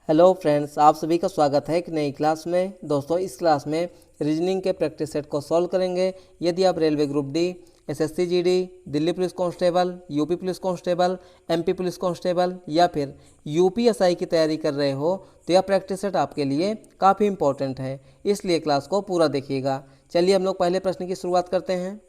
Hello friends, आप सभी का स्वागत है एक नई क्लास में। दोस्तों, इस क्लास में रीजनिंग के प्रैक्टिस सेट को सॉल्व करेंगे। यदि आप railway group D, SSC GD, Delhi police constable, UP police constable, MP police constable या फिर यूपीएसआई की तैयारी कर रहे हो तो यह प्रैक्टिस सेट आपके लिए काफ़ी इंपॉर्टेंट है, इसलिए क्लास को पूरा देखिएगा। चलिए हम लोग पहले प्रश्न की शुरुआत करते हैं।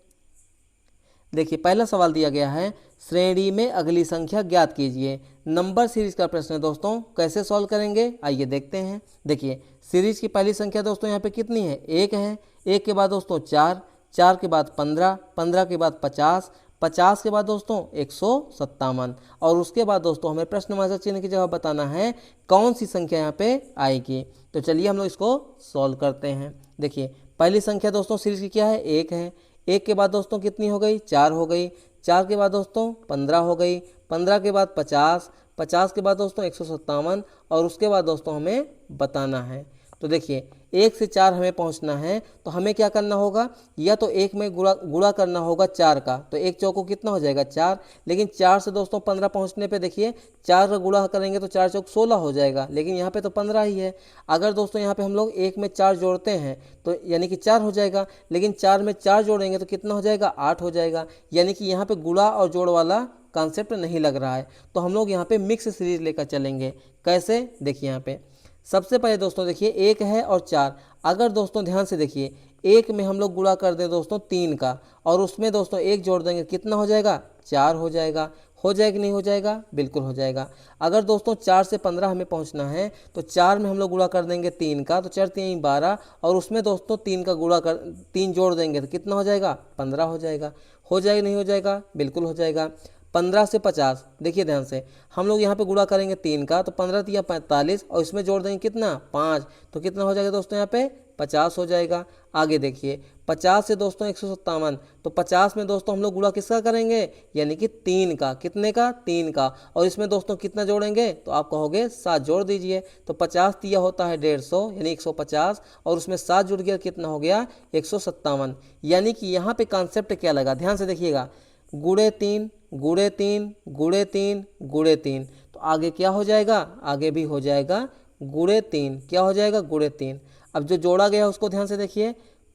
देखिए, पहला सवाल दिया गया है, श्रेणी में अगली संख्या ज्ञात कीजिए। नंबर सीरीज का प्रश्न है दोस्तों, कैसे सॉल्व करेंगे आइए देखते हैं। देखिए, सीरीज की पहली संख्या दोस्तों यहाँ पे कितनी है, एक है। एक के बाद दोस्तों चार, चार के बाद 15, 15 के बाद 50, 50 के बाद दोस्तों 157 और उसके बाद दोस्तों हमें प्रश्नवाचक चिन्ह की जगह बताना है कौन सी संख्या यहाँ पे आएगी। तो चलिए हम लोग इसको सॉल्व करते हैं। देखिए, पहली संख्या दोस्तों सीरीज की क्या है, एक है। एक के बाद दोस्तों कितनी हो गई, चार हो गई। चार के बाद दोस्तों 15 हो गई। 15 के बाद 50, 50 के बाद दोस्तों 157 और उसके बाद दोस्तों हमें बताना है। तो देखिए, एक से चार हमें पहुंचना है तो हमें क्या करना होगा, या तो एक में गुणा करना होगा चार का, तो एक चौको कितना हो जाएगा, चार। लेकिन चार से दोस्तों 15 पहुंचने पे देखिए, चार का गुणा करेंगे तो चार चौक 16 हो जाएगा, लेकिन यहाँ पे तो 15 ही है। अगर दोस्तों यहाँ पे हम लोग एक में चार जोड़ते हैं तो यानी कि चार हो जाएगा, लेकिन चार में चार जोड़ेंगे तो कितना हो जाएगा, 8 हो जाएगा। यानी कि यहाँ पे गुणा और जोड़ वाला कॉन्सेप्ट नहीं लग रहा है, तो हम लोग यहाँ पे मिक्स सीरीज लेकर चलेंगे। कैसे, देखिए यहाँ पे सबसे पहले दोस्तों देखिए, एक है और चार। अगर दोस्तों ध्यान से देखिए, एक में हम लोग गुणा कर दें दोस्तों 3 का और उसमें दोस्तों एक जोड़ देंगे, कितना हो जाएगा, 4 हो जाएगा। हो जाएगा कि नहीं हो जाएगा, बिल्कुल हो जाएगा। अगर दोस्तों 4 से 15 हमें पहुंचना है तो 4 में हम लोग गुणा कर देंगे 3 का, तो 4 3 12 और उसमें दोस्तों 3 का गुणा कर 3 जोड़ देंगे तो कितना हो जाएगा, 15 हो जाएगा। हो जाएगा नहीं हो जाएगा, बिल्कुल हो जाएगा। 15 से 50, देखिए ध्यान से, हम लोग यहाँ पे गुणा करेंगे 3 का, तो 15 तिया 45 और इसमें जोड़ देंगे कितना, 5, तो कितना हो जाएगा दोस्तों यहाँ पे 50 हो जाएगा। आगे देखिए, 50 से दोस्तों 157, तो 50 में दोस्तों हम लोग गुणा किसका करेंगे, यानी कि 3 का। कितने का, 3 का। और इसमें दोस्तों कितना जोड़ेंगे, तो आप कहोगे 7 जोड़ दीजिए, तो 50 तिया होता है 150 यानी 150 और उसमें 7 जुड़ गया, कितना हो गया, 157। यानी कि यहाँ पे कॉन्सेप्ट क्या लगा, ध्यान से देखिएगा, गुणे 3 गुणे 3 गुणे 3 गुणे 3, तो आगे क्या हो जाएगा, आगे भी हो जाएगा गुणे 3। क्या हो जाएगा, गुणे 3। अब जो जोड़ा गया उसको ध्यान से देखिए,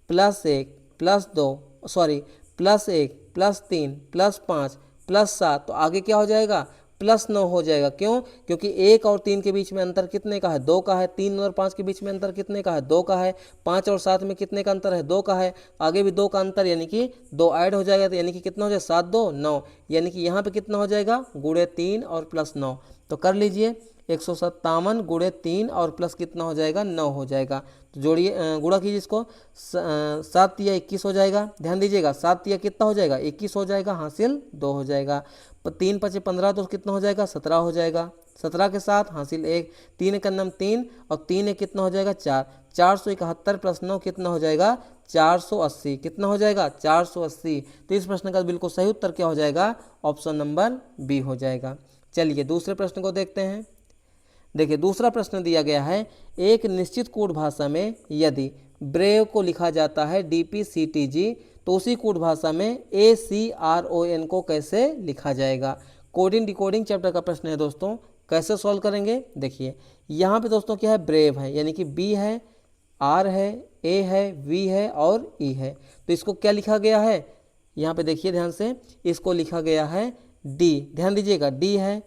+1 +2 सॉरी +1 +3 +5 +7, तो आगे क्या हो जाएगा, +9 हो जाएगा। क्यों, क्योंकि 1 और 3 के बीच में अंतर कितने का है, 2 का है। 3 और 5 के बीच में अंतर कितने का है, 2 का है। 5 और 7 में कितने का अंतर है, 2 का है। आगे भी 2 का अंतर, यानी कि 2 ऐड हो जाएगा, तो यानी कि कितना हो जाएगा, 7 2 9, यानी कि यहाँ पे कितना हो जाएगा, गुणे 3 और +9। तो कर लीजिए, 157 गुणे 3 और प्लस कितना हो जाएगा, 9 हो जाएगा। तो जोड़िए, गुणा कीजिए इसको, 7 तिया 21 हो जाएगा। ध्यान दीजिएगा, 7 तिया कितना हो जाएगा, 21 हो जाएगा, हासिल 2 हो जाएगा। 3 5 15, तो कितना हो जाएगा, 17 हो जाएगा। 17 के साथ हासिल 1, 3 का नाम 3 और 3 एक कितना हो जाएगा, 4। 471 + 9 कितना हो जाएगा, 480। कितना हो जाएगा, 480। तो इस प्रश्न का बिल्कुल सही उत्तर क्या हो जाएगा, ऑप्शन नंबर बी हो जाएगा। चलिए दूसरे प्रश्न को देखते हैं। देखिए, दूसरा प्रश्न दिया गया है, एक निश्चित कोड भाषा में यदि ब्रेव को लिखा जाता है DPCTG, तो उसी कोड भाषा में ACRON को कैसे लिखा जाएगा। कोडिंग डिकोडिंग चैप्टर का प्रश्न है दोस्तों, कैसे सॉल्व करेंगे। देखिए, यहाँ पे दोस्तों क्या है, ब्रेव है, यानी कि B है, R है, A है, V है और E है। तो इसको क्या लिखा गया है, यहाँ पे देखिए ध्यान से, इसको लिखा गया है D। ध्यान दीजिएगा, D है,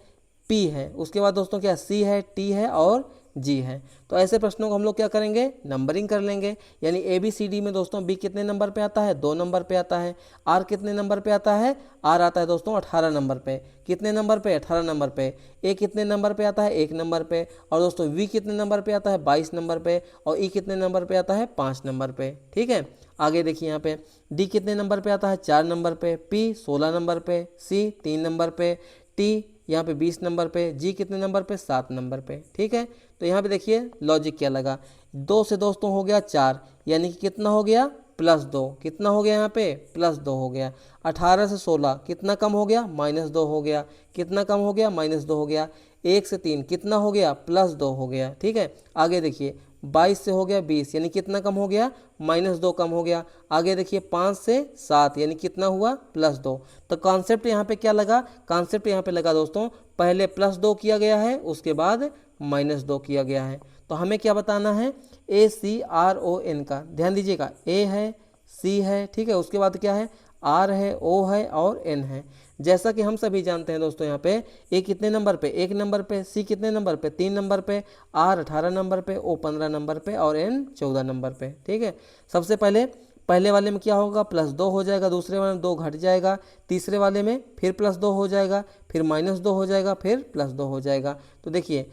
P है, उसके बाद दोस्तों क्या, C है, T है और G है। तो ऐसे प्रश्नों को हम लोग क्या करेंगे, नंबरिंग कर लेंगे। यानी ABCD में दोस्तों B कितने नंबर पे आता है, 2 नंबर पे आता है। R कितने नंबर पे आता है, R आता है दोस्तों 18 नंबर पे। कितने नंबर पे, 18 नंबर पे। A कितने नंबर पे आता है, 1 नंबर पे। और दोस्तों V कितने नंबर पे आता है, 22 नंबर पे। और E कितने नंबर पे आता है, 5 नंबर पे। ठीक है, आगे देखिए, यहाँ पे D कितने नंबर पे आता है, 4 नंबर पे। P 16 नंबर पे। C 3 नंबर पे। T यहाँ पे 20 नंबर पे। G कितने नंबर पे, 7 नंबर पे। ठीक है, तो यहाँ पे देखिए लॉजिक क्या लगा, 2 से दोस्तों हो गया 4, यानी कि कितना हो गया, +2। कितना हो गया यहाँ पे, +2 हो गया। 18 से 16 कितना कम हो गया, -2 हो गया। कितना कम हो गया, -2 हो गया। 1 से 3 कितना हो गया, +2 हो गया। ठीक है, आगे देखिए, 22 से हो गया 20, यानी कितना कम हो गया, -2 कम हो गया। आगे देखिए 5 से 7 यानी कितना हुआ, +2। तो कॉन्सेप्ट यहाँ पे क्या लगा, कॉन्सेप्ट यहाँ पे लगा दोस्तों, पहले +2 किया गया है, उसके बाद -2 किया गया है। तो हमें क्या बताना है, ACRON का, ध्यान दीजिएगा, A है, C है, ठीक है, उसके बाद क्या है, R है, O है और N है। जैसा कि हम सभी जानते हैं दोस्तों, यहाँ पे A कितने नंबर पे, 1 नंबर पे, C कितने नंबर पे, 3 नंबर पे, R 18 नंबर पे, O 15 नंबर पे और N 14 नंबर पे, ठीक है। सबसे पहले वाले में क्या होगा, +2 हो जाएगा, दूसरे वाले में 2 घट जाएगा, तीसरे वाले में फिर +2 हो जाएगा, फिर -2 हो जाएगा, फिर +2 हो जाएगा। तो देखिए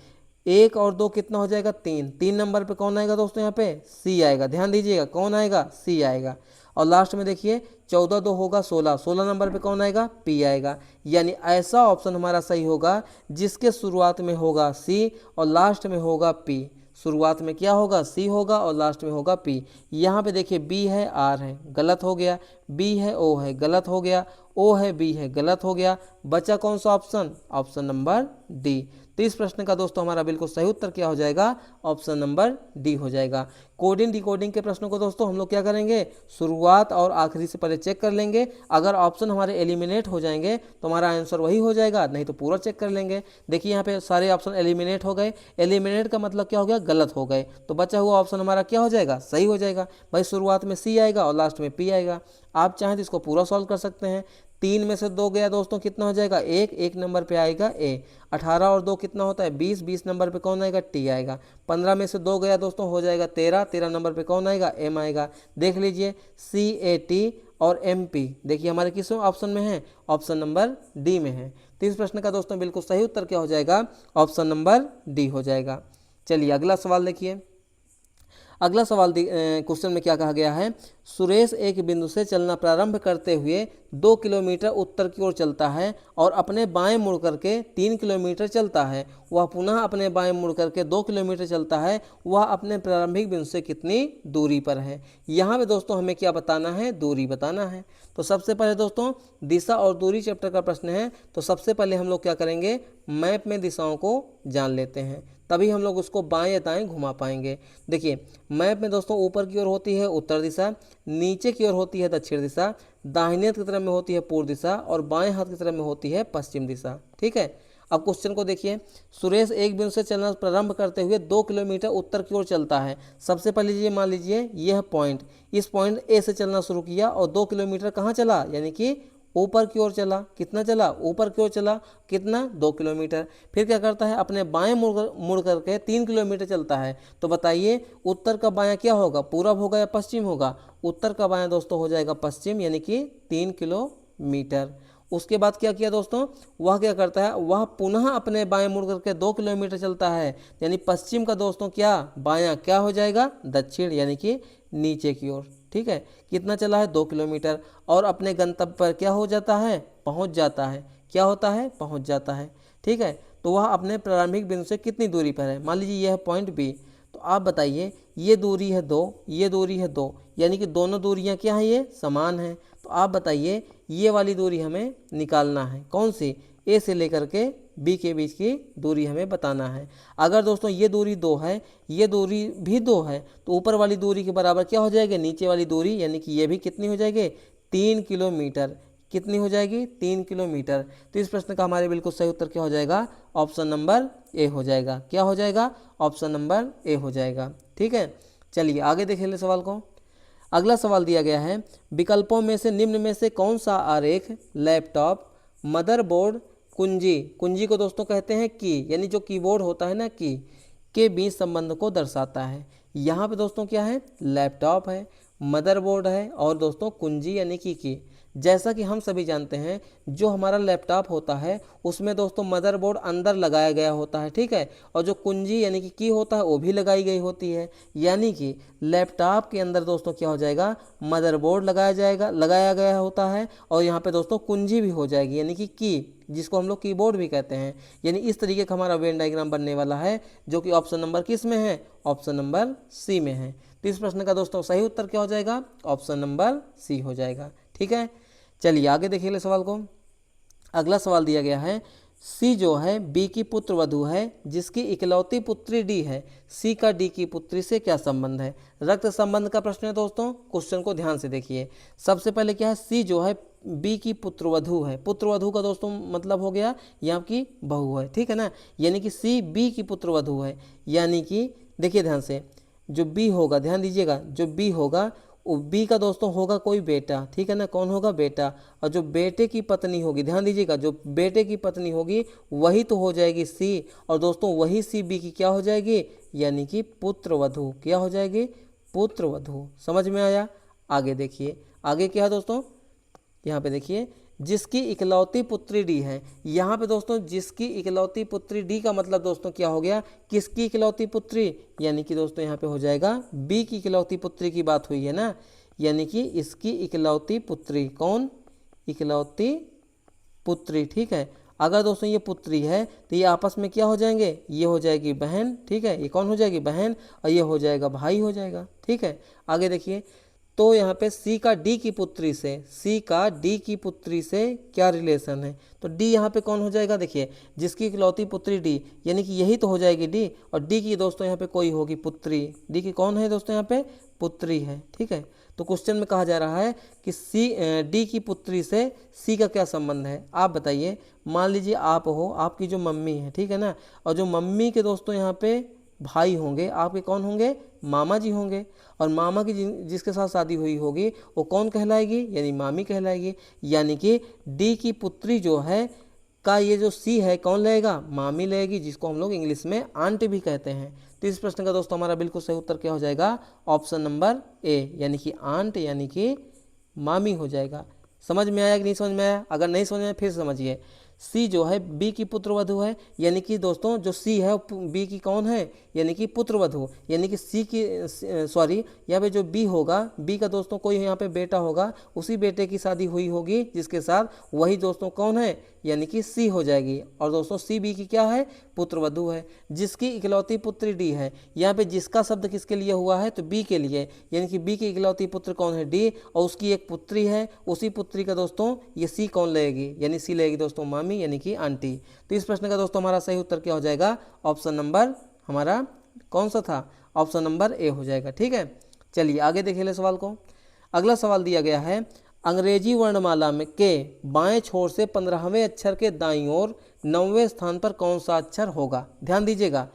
1 और 2 कितना हो जाएगा, 3 नंबर पे कौन आएगा दोस्तों, यहाँ पे C आएगा, ध्यान दीजिएगा कौन आएगा, C आएगा। और लास्ट में देखिए 14 2 होगा 16 नंबर पे कौन आएगा, P आएगा। यानी ऐसा ऑप्शन हमारा सही होगा जिसके शुरुआत में होगा C और लास्ट में होगा P। शुरुआत में क्या होगा, C होगा और लास्ट में होगा P। यहाँ पे देखिए B है, R है, गलत हो गया, B है, O है, गलत हो गया, O है, B है, गलत हो गया। बचा कौन सा ऑप्शन, ऑप्शन नंबर D। तो इस प्रश्न का दोस्तों हमारा बिल्कुल सही उत्तर क्या हो जाएगा, ऑप्शन नंबर D हो जाएगा। कोडिंग डिकोडिंग के प्रश्नों को दोस्तों हम लोग क्या करेंगे, शुरुआत और आखिरी से पहले चेक कर लेंगे। अगर ऑप्शन हमारे एलिमिनेट हो जाएंगे तो हमारा आंसर वही हो जाएगा, नहीं तो पूरा चेक कर लेंगे। देखिए यहाँ पे सारे ऑप्शन एलिमिनेट हो गए, एलिमिनेट का मतलब क्या हो गया, गलत हो गए, तो बचा हुआ ऑप्शन हमारा क्या हो जाएगा, सही हो जाएगा। भाई शुरुआत में C आएगा और लास्ट में P आएगा। आप चाहें तो इसको पूरा सॉल्व कर सकते हैं। 3 में से 2 गया दोस्तों, कितना हो जाएगा, 1 नंबर पे आएगा A। 18 और 2 कितना होता है, 20 नंबर पे कौन आएगा, T आएगा। 15 में से 2 गया दोस्तों, हो जाएगा 13 नंबर पे कौन आएगा, M आएगा। देख लीजिए CAT और MP देखिए हमारे किस ऑप्शन में है, ऑप्शन नंबर D में है। तो इस प्रश्न का दोस्तों बिल्कुल सही उत्तर क्या हो जाएगा, ऑप्शन नंबर D हो जाएगा। चलिए अगला सवाल देखिए। अगला सवाल क्वेश्चन में क्या कहा गया है, सुरेश एक बिंदु से चलना प्रारंभ करते हुए 2 किलोमीटर उत्तर की ओर चलता है और अपने बाएं मुड़ करके 3 किलोमीटर चलता है। वह पुनः अपने बाएं मुड़ करके 2 किलोमीटर चलता है। वह अपने प्रारंभिक बिंदु से कितनी दूरी पर है। यहाँ पे दोस्तों हमें क्या बताना है, दूरी बताना है। तो सबसे पहले दोस्तों दिशा और दूरी चैप्टर का प्रश्न है। तो सबसे पहले हम लोग क्या करेंगे, मैप में दिशाओं को जान लेते हैं, तभी हम लोग उसको बाएं या दाएं घुमा पाएंगे। देखिए मैप में दोस्तों ऊपर की ओर होती है उत्तर दिशा, नीचे की ओर होती है दक्षिण दिशा, दाहिने हाथ की तरफ में होती है पूर्व दिशा और बाएं हाथ की तरफ में होती है पश्चिम दिशा। ठीक है, अब क्वेश्चन को देखिए। सुरेश एक बिंदु से चलना प्रारंभ करते हुए 2 किलोमीटर उत्तर की ओर चलता है। सबसे पहले ये मान लीजिए यह पॉइंट, इस पॉइंट ए से चलना शुरू किया और 2 किलोमीटर कहाँ चला, यानी कि ऊपर की ओर चला। कितना चला, ऊपर की ओर चला, कितना, 2 किलोमीटर। फिर क्या करता है, अपने बाएं मुड़ करके 3 किलोमीटर चलता है। तो बताइए उत्तर का बायां क्या होगा, पूरब होगा या पश्चिम होगा। उत्तर का बायां दोस्तों हो जाएगा पश्चिम, यानी कि 3 किलोमीटर। उसके बाद क्या किया दोस्तों, वह क्या करता है, वह पुनः अपने बाएं मुड़ करके 2 किलोमीटर चलता है। यानी पश्चिम का दोस्तों क्या, बायां क्या हो जाएगा, दक्षिण, यानी कि नीचे की ओर। ठीक है, कितना चला है, 2 किलोमीटर। और अपने गंतव्य पर क्या हो जाता है, पहुंच जाता है। क्या होता है, पहुंच जाता है। ठीक है, तो वह अपने प्रारंभिक बिंदु से कितनी दूरी पर है। मान लीजिए यह पॉइंट बी, तो आप बताइए ये दूरी है 2, ये दूरी है 2, यानी कि दोनों दूरियां क्या हैं, ये समान हैं। तो आप बताइए ये वाली दूरी हमें निकालना है, कौन सी, ए से लेकर के बी के बीच की दूरी हमें बताना है। अगर दोस्तों ये दूरी 2 है, ये दूरी भी 2 है, तो ऊपर वाली दूरी के बराबर क्या हो जाएगी, नीचे वाली दूरी, यानी कि ये भी कितनी हो जाएगी, 3 किलोमीटर। कितनी हो जाएगी, 3 किलोमीटर। तो इस प्रश्न का हमारे बिल्कुल सही उत्तर क्या हो जाएगा, ऑप्शन नंबर ए हो जाएगा। क्या हो जाएगा, ऑप्शन नंबर ए हो जाएगा। ठीक है, चलिए आगे देख ले सवाल को। अगला सवाल दिया गया है, विकल्पों में से निम्न में से कौन सा आरेख लैपटॉप, मदरबोर्ड, कुंजी, कुंजी को दोस्तों कहते हैं की, यानी जो कीबोर्ड होता है ना, की के बीच संबंध को दर्शाता है। यहाँ पे दोस्तों क्या है, लैपटॉप है, मदरबोर्ड है और दोस्तों कुंजी यानी की। जैसा कि हम सभी जानते हैं जो हमारा लैपटॉप होता है उसमें दोस्तों मदरबोर्ड अंदर लगाया गया होता है। ठीक है, और जो कुंजी यानी कि की होता है वो भी लगाई गई होती है। यानी कि लैपटॉप के अंदर दोस्तों क्या हो जाएगा, मदरबोर्ड लगाया गया होता है और यहाँ पे दोस्तों कुंजी भी हो जाएगी, यानी कि की, जिसको हम लोग कीबोर्ड भी कहते हैं। यानी इस तरीके का हमारा वेन डायग्राम बनने वाला है, जो कि ऑप्शन नंबर किस में है, ऑप्शन नंबर सी में है। तो इस प्रश्न का दोस्तों सही उत्तर क्या हो जाएगा, ऑप्शन नंबर सी हो जाएगा। ठीक है, चलिए आगे देखिए सवाल को। अगला सवाल दिया गया है, सी जो है बी की पुत्र वधू है जिसकी इकलौती पुत्री डी है। सी का डी की पुत्री से क्या संबंध है? रक्त संबंध का प्रश्न है दोस्तों। क्वेश्चन को ध्यान से देखिए। सबसे पहले क्या है, सी जो है बी की पुत्रवधू है। पुत्रवधू का दोस्तों मतलब हो गया यहाँ की बहू है, ठीक है ना। यानी कि सी बी की पुत्रवधू है, यानी कि देखिए ध्यान से, जो बी होगा, ध्यान दीजिएगा, जो बी होगा वो बी का दोस्तों होगा कोई बेटा, ठीक है ना। कौन होगा? बेटा। और जो बेटे की पत्नी होगी, ध्यान दीजिएगा, जो बेटे की पत्नी होगी वही तो हो जाएगी सी। और दोस्तों वही सी बी की क्या हो जाएगी? यानी कि पुत्रवधू। क्या हो जाएगी? पुत्रवधू। समझ में आया? आगे देखिए, आगे क्या है दोस्तों, यहाँ पे देखिए, जिसकी इकलौती पुत्री डी है। यहाँ पे दोस्तों जिसकी इकलौती पुत्री डी का मतलब दोस्तों क्या हो गया? किसकी इकलौती पुत्री? यानी कि दोस्तों यहाँ पे हो जाएगा बी की इकलौती पुत्री की बात हुई है ना। यानी कि इसकी इकलौती पुत्री, कौन? इकलौती पुत्री, ठीक है। अगर दोस्तों ये पुत्री है तो ये आपस में क्या हो जाएंगे? ये हो जाएगी बहन, ठीक है। ये कौन हो जाएगी? बहन। और ये हो जाएगा भाई हो जाएगा, ठीक है। आगे देखिए, तो यहाँ पे सी का डी की पुत्री से, सी का डी की पुत्री से क्या रिलेशन है? तो डी यहाँ पे कौन हो जाएगा? देखिए, जिसकी इकलौती पुत्री डी, यानी कि यही तो हो जाएगी डी। और डी की दोस्तों यहाँ पे कोई होगी पुत्री। डी की कौन है दोस्तों? यहाँ पे पुत्री है, ठीक है। तो क्वेश्चन में कहा जा रहा है कि सी डी की पुत्री से सी का क्या संबंध है? आप बताइए। मान लीजिए आप हो, आपकी जो मम्मी है, ठीक है ना, और जो मम्मी के दोस्तों यहाँ पे भाई होंगे, आपके कौन होंगे? मामा जी होंगे। और मामा की जिसके साथ शादी हुई होगी वो कौन कहलाएगी? यानी मामी कहलाएगी। यानी कि डी की पुत्री जो है का ये जो सी है कौन लेगा? मामी लेगी, जिसको हम लोग इंग्लिश में आंट भी कहते हैं। तो इस प्रश्न का दोस्तों हमारा बिल्कुल सही उत्तर क्या हो जाएगा? ऑप्शन नंबर ए, यानी कि आंट, यानी कि मामी हो जाएगा। समझ में आया कि नहीं समझ में आया? अगर नहीं समझ में आया फिर समझिए। सी जो है बी की पुत्रवधू है, यानी कि दोस्तों जो सी है बी की कौन है? यानी कि पुत्रवधू। यानी कि सी की सॉरी, यहाँ पे जो बी होगा, बी का दोस्तों कोई यहाँ पे बेटा होगा, उसी बेटे की शादी हुई होगी जिसके साथ, वही दोस्तों कौन है? यानी कि सी हो जाएगी। और दोस्तों सी बी की क्या है? पुत्रवधू है। जिसकी इकलौती पुत्री डी है, यहाँ पे जिसका शब्द किसके लिए हुआ है? तो बी के लिए। यानी कि बी की इकलौती पुत्र कौन है? डी। और उसकी एक पुत्री है, उसी पुत्री का दोस्तों ये सी कौन लेगी? यानी सी लेगी दोस्तों मामी, यानी कि आंटी। तो इस प्रश्न का दोस्तों हमारा सही उत्तर क्या हो जाएगा? ऑप्शन नंबर हमारा कौन सा था? ऑप्शन नंबर ए हो जाएगा, ठीक है। चलिए आगे देखिए ले सवाल को। अगला सवाल दिया गया है, अंग्रेजी वर्णमाला में के बाएं छोर से 15वें अक्षर के दाईं ओर 9वें स्थान पर कौन सा अक्षर होगा? ध्यान दीजिएगा,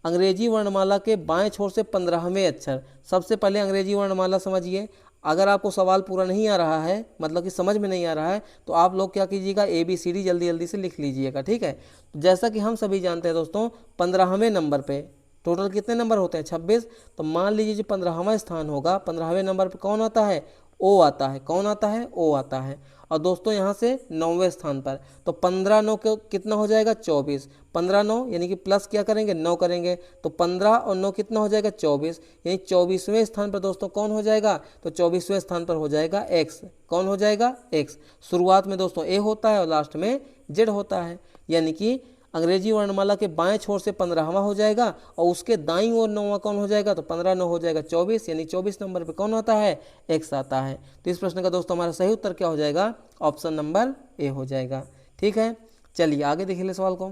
अंग्रेजी वर्णमाला के बाएं छोर से 15वें अक्षर। सबसे पहले अंग्रेजी वर्णमाला समझिए। अगर आपको सवाल पूरा नहीं आ रहा है, मतलब कि समझ में नहीं आ रहा है, तो आप लोग क्या कीजिएगा, ABCD जल्दी जल्दी से लिख लीजिएगा, ठीक है। जैसा कि हम सभी जानते हैं दोस्तों, 15वें नंबर पे टोटल कितने नंबर होते हैं? 26। तो मान लीजिए जो 15वां स्थान होगा, 15वें नंबर पे कौन आता है? ओ आता है। कौन आता है? ओ आता है। और दोस्तों यहाँ से 9वें स्थान पर, तो 15 9 को कितना हो जाएगा? 24। 15 9 यानी कि प्लस क्या करेंगे? 9 करेंगे। तो 15 और 9 कितना हो जाएगा? 24। यानी 24वें स्थान पर दोस्तों कौन हो जाएगा? तो 24वें स्थान पर हो जाएगा एक्स। कौन हो जाएगा? एक्स। शुरुआत में दोस्तों ए होता है और लास्ट में जेड होता है। यानी कि अंग्रेजी वर्णमाला के बाएं छोर से 15वां हो जाएगा और उसके दाईं ओर 9वां कौन हो जाएगा? तो 15 9 हो जाएगा 24, यानी 24 नंबर पे कौन आता है? एक्स आता है। तो इस प्रश्न का दोस्तों हमारा सही उत्तर क्या हो जाएगा? ऑप्शन नंबर ए हो जाएगा, ठीक है। चलिए आगे देखिए सवाल को।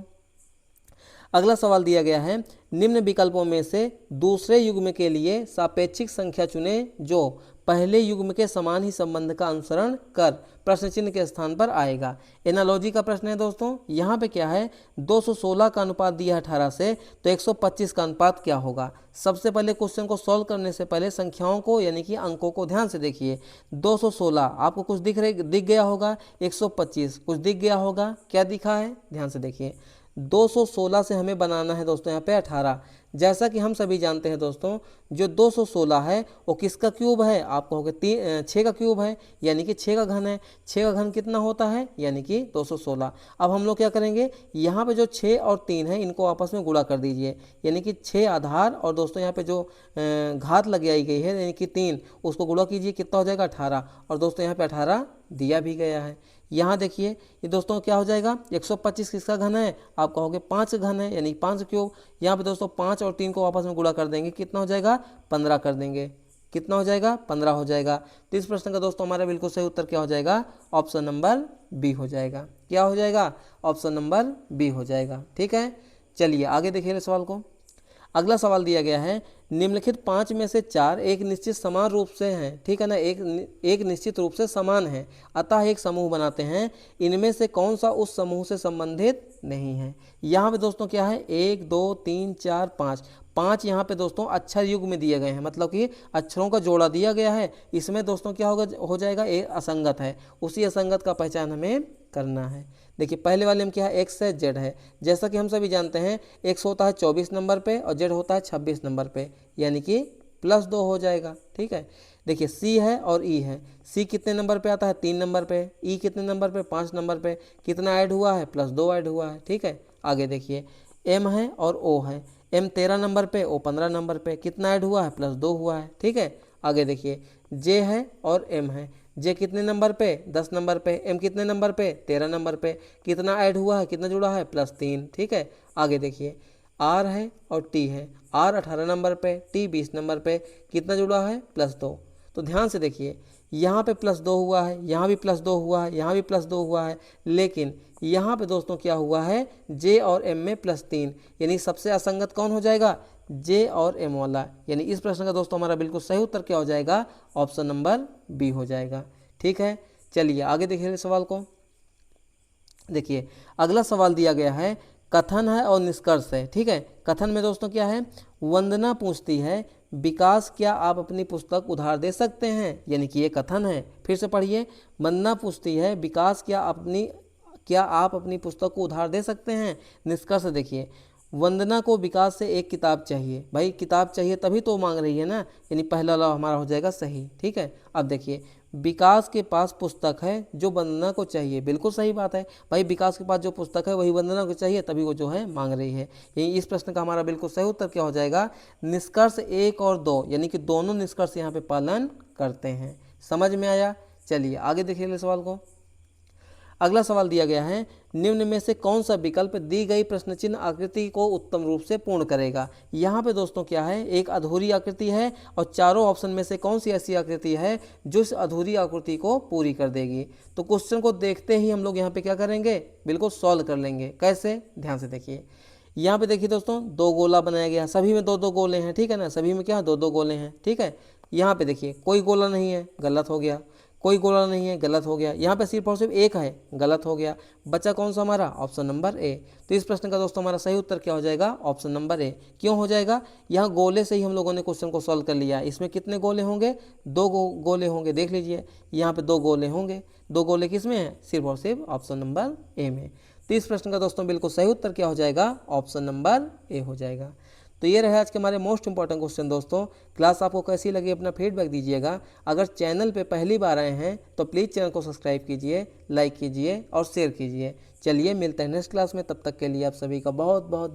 अगला सवाल दिया गया है, निम्न विकल्पों में से दूसरे युग्म के लिए सापेक्षिक संख्या चुने जो पहले युग्म के समान ही संबंध का अनुसरण कर प्रश्न चिन्ह के स्थान पर आएगा। एनालॉजी का प्रश्न है दोस्तों। यहाँ पे क्या है, 216 का अनुपात दिया है 18 से, तो 125 का अनुपात क्या होगा? सबसे पहले क्वेश्चन को सॉल्व करने से पहले संख्याओं को यानी कि अंकों को ध्यान से देखिए। 216 आपको कुछ दिख गया होगा, 125 कुछ दिख गया होगा, क्या दिखा है? ध्यान से देखिए। 216 से हमें बनाना है दोस्तों यहाँ पे 18। जैसा कि हम सभी जानते हैं दोस्तों, जो 216 है वो किसका क्यूब है? आप कहोगे 6 का क्यूब है, यानी कि 6 का घन है। 6 का घन कितना होता है? यानी कि 216। अब हम लोग क्या करेंगे, यहाँ पे जो 6 और 3 है इनको आपस में गुणा कर दीजिए, यानी कि 6 आधार और दोस्तों यहाँ पे जो घात लगाई गई है यानी कि 3, उसको गुणा कीजिए, कितना हो जाएगा? 18। और दोस्तों यहाँ पे 18 दिया भी गया है। यहाँ देखिए ये दोस्तों क्या हो जाएगा, 125 किसका घन है? आप कहोगे 5 घन है, यानी 5 क्यूब। यहाँ पे दोस्तों 5 और 3 को आपस में गुणा कर देंगे, कितना हो जाएगा? 15 कर देंगे। कितना हो जाएगा? 15 हो जाएगा। तो इस प्रश्न का दोस्तों हमारा बिल्कुल सही उत्तर क्या हो जाएगा? ऑप्शन नंबर बी हो जाएगा। क्या हो जाएगा? ऑप्शन नंबर बी हो जाएगा। ठीक है, चलिए आगे देखिए सवाल को। अगला सवाल दिया गया है, निम्नलिखित 5 में से 4 एक निश्चित समान रूप से हैं, ठीक है ना, एक निश्चित रूप से समान है, अतः एक समूह बनाते हैं, इनमें से कौन सा उस समूह से संबंधित नहीं है। यहाँ पे दोस्तों क्या है, 1 2 3 4 5, 5 यहाँ पे दोस्तों अक्षर युग में दिए गए हैं, मतलब कि अक्षरों का जोड़ा दिया गया है। इसमें दोस्तों क्या होगा, हो जाएगा एक असंगत है, उसी असंगत का पहचान हमें करना है। देखिए पहले वाले में क्या है, एक्स है जेड है। जैसा कि हम सभी जानते हैं एक्स होता है 24 नंबर पे और जेड होता है 26 नंबर पे, यानी कि +2 हो जाएगा। ठीक है, देखिए सी है और ई है। सी कितने नंबर पे आता है, 3 नंबर पे। ई कितने नंबर पे, 5 नंबर पे। कितना ऐड हुआ है, +2 ऐड हुआ है। ठीक है, आगे देखिए एम है और ओ है। एम 13 नंबर पे, ओ 15 नंबर पे। कितना ऐड हुआ है, +2 हुआ है। ठीक है, आगे देखिए जे है और एम है। जे कितने नंबर पे, 10 नंबर पे। एम कितने नंबर पे, 13 नंबर पे। कितना ऐड हुआ है, कितना जुड़ा है, +3। ठीक है, आगे देखिए आर है और टी है। आर 18 नंबर पे, टी 20 नंबर पे। कितना जुड़ा है, +2। तो ध्यान से देखिए यहाँ पे +2 हुआ है, यहाँ भी +2 हुआ है, यहाँ भी +2 हुआ है, लेकिन यहाँ पे दोस्तों क्या हुआ है, जे और एम में +3, यानी सबसे असंगत कौन हो जाएगा, जे और एम वाला। यानी इस प्रश्न का दोस्तों हमारा बिल्कुल सही उत्तर क्या हो जाएगा, ऑप्शन नंबर बी हो जाएगा। ठीक है, चलिए आगे देखिए सवाल को। देखिए अगला सवाल दिया गया है, कथन है और निष्कर्ष है। ठीक है, कथन में दोस्तों क्या है, वंदना पूछती है विकास क्या आप अपनी पुस्तक उधार दे सकते हैं, यानी कि ये कथन है। फिर से पढ़िए, वंदना पूछती है विकास क्या आप अपनी पुस्तक को उधार दे सकते हैं। निष्कर्ष देखिए, वंदना को विकास से एक किताब चाहिए। भाई किताब चाहिए तभी तो मांग रही है ना, यानी पहला लव हमारा हो जाएगा सही। ठीक है, अब देखिए विकास के पास पुस्तक है जो वंदना को चाहिए, बिल्कुल सही बात है। भाई विकास के पास जो पुस्तक है वही वंदना को चाहिए, तभी वो जो है मांग रही है। यही इस प्रश्न का हमारा बिल्कुल सही उत्तर क्या हो जाएगा, निष्कर्ष 1 और 2, यानी कि दोनों निष्कर्ष यहाँ पे पालन करते हैं। समझ में आया? चलिए आगे देखिए सवाल को। अगला सवाल दिया गया है, निम्न में से कौन सा विकल्प दी गई प्रश्न चिन्ह आकृति को उत्तम रूप से पूर्ण करेगा। यहाँ पे दोस्तों क्या है, एक अधूरी आकृति है और चारों ऑप्शन में से कौन सी ऐसी आकृति है जो इस अधूरी आकृति को पूरी कर देगी। तो क्वेश्चन को देखते ही हम लोग यहाँ पे क्या करेंगे, बिल्कुल सॉल्व कर लेंगे। कैसे, ध्यान से देखिए। यहाँ पे देखिए दोस्तों 2 गोला बनाया गया, सभी में 2-2 गोले हैं। ठीक है ना, सभी में क्या 2-2 गोले हैं। ठीक है, यहाँ पे देखिए कोई गोला नहीं है, गलत हो गया। कोई गोला नहीं है, गलत हो गया। यहाँ पे सिर्फ और सिर्फ एक है, गलत हो गया। बचा कौन सा हमारा, ऑप्शन नंबर ए। तो इस प्रश्न का दोस्तों हमारा सही उत्तर क्या हो जाएगा, ऑप्शन नंबर ए। क्यों हो जाएगा, यहाँ गोले से ही हम लोगों ने क्वेश्चन को सॉल्व कर लिया। इसमें कितने गोले होंगे, 2 गोले होंगे। देख लीजिए यहाँ पे 2 गोले होंगे। 2 गोले किस में है, सिर्फ और सिर्फ ऑप्शन नंबर ए में। तो इस प्रश्न का दोस्तों बिल्कुल सही उत्तर क्या हो जाएगा, ऑप्शन नंबर ए हो जाएगा। तो ये रहे आज के हमारे मोस्ट इंपॉर्टेंट क्वेश्चन। दोस्तों क्लास आपको कैसी लगी अपना फीडबैक दीजिएगा। अगर चैनल पे पहली बार आए हैं तो प्लीज़ चैनल को सब्सक्राइब कीजिए, लाइक कीजिए और शेयर कीजिए। चलिए मिलते हैं नेक्स्ट क्लास में, तब तक के लिए आप सभी का बहुत बहुत